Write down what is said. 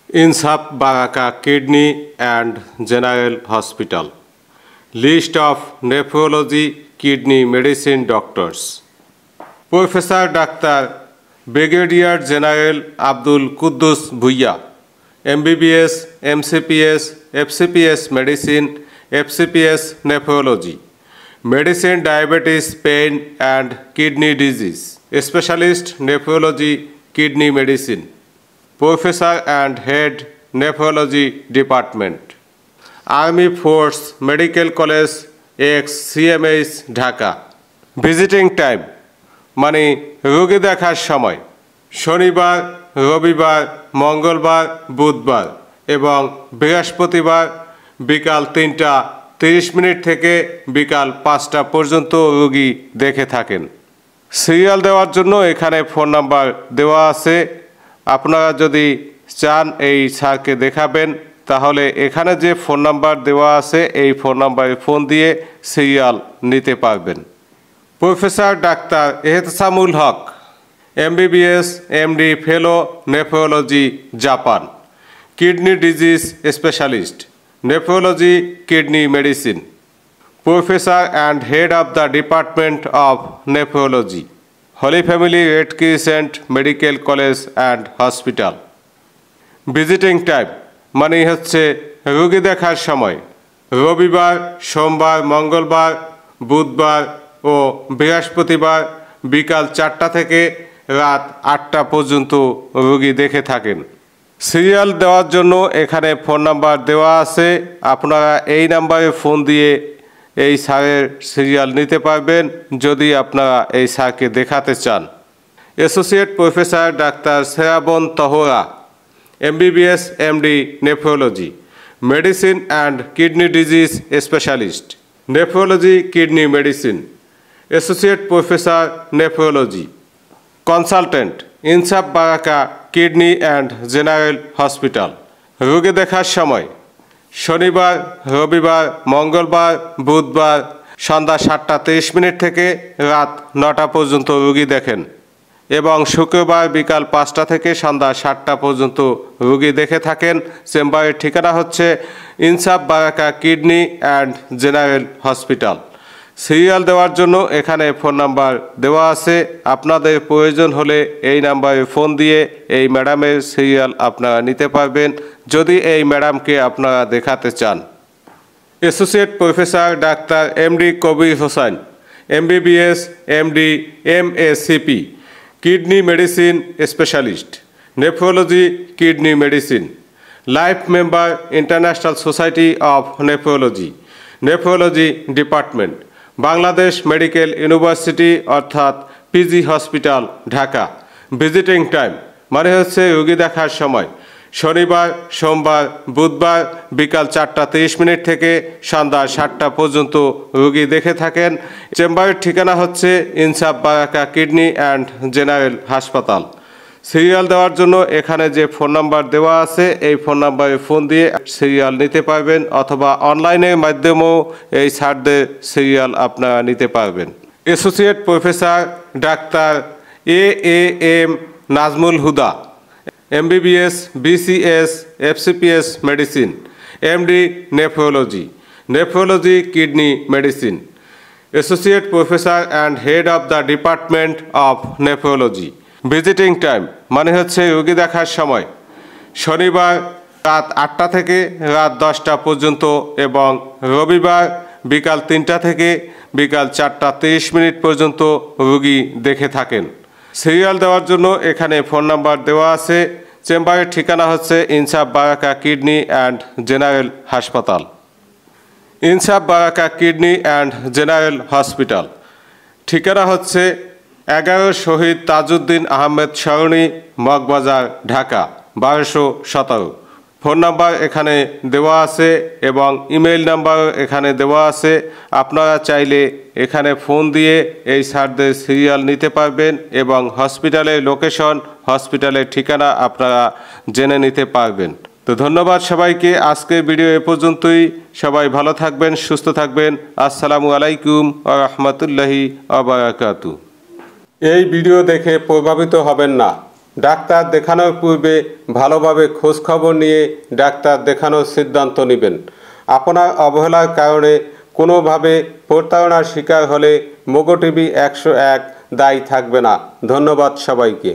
Insaf Baraka Kidney and General Hospital. List of nephrology kidney medicine doctors. Professor Dr. Brigadier General Abdul Quddus Bhuiya, MBBS, MCPS, FCPS Medicine, FCPS Nephrology, Medicine Diabetes, Pain and Kidney Disease, Specialist Nephrology, Kidney Medicine, Professor and Head Nephrology Department, Army Force Medical College ex-CMH Dhaka. Visiting time মানে রোগী দেখার সময় শনিবার, রবিবার, মঙ্গলবার, বুধবার এবং বৃহস্পতিবার বিকাল ৩টা ৩০ থেকে বিকাল ৫টা পর্যন্ত রোগী দেখে থাকেন। সিরিয়াল দেওয়ার জন্য এখানে ফোন নাম্বার দেওয়া আছে। আপনারা যদি চান এই স্যারকে দেখাবেন তাহলে এখানে যে ফোন নাম্বার দেওয়া আছে এই ফোন নাম্বারে ফোন দিয়ে সিরিয়াল নিতে পারবেন। Professor doctor Ehtesamul Haque, MBBS, MD, fellow nephrology, Japan, kidney disease specialist, nephrology, kidney medicine, professor and head of the department of nephrology, Holy Family Red Crescent Medical College and Hospital. Visiting time মানে হচ্ছে রোগী দেখার সময় রবিবার, সোমবার, মঙ্গলবার, বুধবার ও বৃহস্পতিবার বিকাল 4টা থেকে রাত 8টা পর্যন্ত রোগী দেখে থাকেন। সিরিয়াল দেওয়ার জন্য এখানে ফোন নাম্বার দেওয়া আছে। আপনারা এই নাম্বারে ফোন দিয়ে এই স্যারের সিরিয়াল নিতে পারবেন যদি আপনারা এই স্যারকে দেখাতে চান। Associate professor doctor Srabon Tahra, MBBS, MD, nephrology, medicine and kidney disease specialist, nephrology, kidney medicine, associate professor nephrology, consultant, Insaf Barakah kidney and general hospital. রোগী দেখার সময় শনিবার, রবিবার, মঙ্গলবার, বুধবার সন্ধ্যা 7টা 30 থেকে রাত 9টা পর্যন্ত রোগী দেখেন এবং শুক্রবার বিকাল 5টা থেকে সন্ধ্যা 7টা পর্যন্ত রোগী দেখে থাকেন। চেম্বারের ঠিকানা হচ্ছে Insaf Barakah kidney and general hospital. Serial দেওয়ার জন্য এখানে ফোন নাম্বার দেওয়া আছে। আপনাদের প্রয়োজন হলে এই নাম্বারে ফোন দিয়ে এই ম্যাডামের সিরিয়াল আপনারা নিতে পারবেন যদি এই ম্যাডামকে আপনারা দেখাতে চান। Associate professor doctor MD Kabir Hossain, MBBS, MD, MACP, kidney medicine specialist, nephrology, kidney medicine, life member international society of nephrology, nephrology department, Bangladesh medical university অর্থাৎ PG hospital, Dhaka. Visiting time মানে হচ্ছে রোগী দেখার সময় শনিবার, সোমবার, বুধবার বিকাল 4টা 30 থেকে সন্ধ্যা 7টা পর্যন্ত রোগী দেখে থাকেন। চেম্বারের ঠিকানা হচ্ছে Insaf Barakah kidney and general হাসপাতাল। সিরিয়াল দেওয়ার জন্য এখানে যে ফোন নাম্বার দেওয়া আছে এই ফোন নাম্বারে ফোন দিয়ে সিরিয়াল নিতে পারবেন অথবা অনলাইনের মাধ্যমেও এই স্যারদের সিরিয়াল আপনারা নিতে পারবেন। Associate professor doctor AAM Nazmul Huda, MBBS, BCS, FCPS medicine, MD, nephrology, nephrology, kidney medicine, associate professor and head of the department of nephrology. Visiting time মানে হচ্ছে রোগী দেখার সময় শনিবার রাত 8টা থেকে রাত 10টা পর্যন্ত এবং রবিবার বিকাল 3টা থেকে বিকাল 4টা 30 পর্যন্ত রোগী দেখে থাকেন। সিরিয়াল দেওয়ার জন্য এখানে ফোন নাম্বার দেওয়া আছে। চেম্বারের ঠিকানা হচ্ছে Insaf Barakah kidney and general হাসপাতাল। ইনসাফ Barakah kidney and general hospital ঠিকানা হচ্ছে 11 শহীদ তাজউদ্দিন আহমেদ সরণি, মগবাজার, ঢাকা 1217। ফোন নাম্বার এখানে দেওয়া আছে এবং ইমেল নাম্বারও এখানে দেওয়া আছে। আপনারা চাইলে এখানে ফোন দিয়ে এই স্যারদের সিরিয়াল নিতে পারবেন এবং হসপিটালের লোকেশন, হসপিটালের ঠিকানা আপনারা জেনে নিতে পারবেন। তো ধন্যবাদ সবাইকে। আজকের ভিডিও এ পর্যন্তই। সবাই ভালো থাকবেন, সুস্থ থাকবেন। আসসালামু আলাইকুম ওয়া রাহমাতুল্লাহি ওয়া বারাকাতুহু। এই ভিডিও দেখে প্রভাবিত হবেন না। ডাক্তার দেখানোর পূর্বে ভালোভাবে খোঁজখবর নিয়ে ডাক্তার দেখানোর সিদ্ধান্ত নেবেন। আপনার অবহেলার কারণে কোনোভাবে প্রতারণার শিকার হলে মোগো টিভি 101 দায়ী থাকবে না। ধন্যবাদ সবাইকে।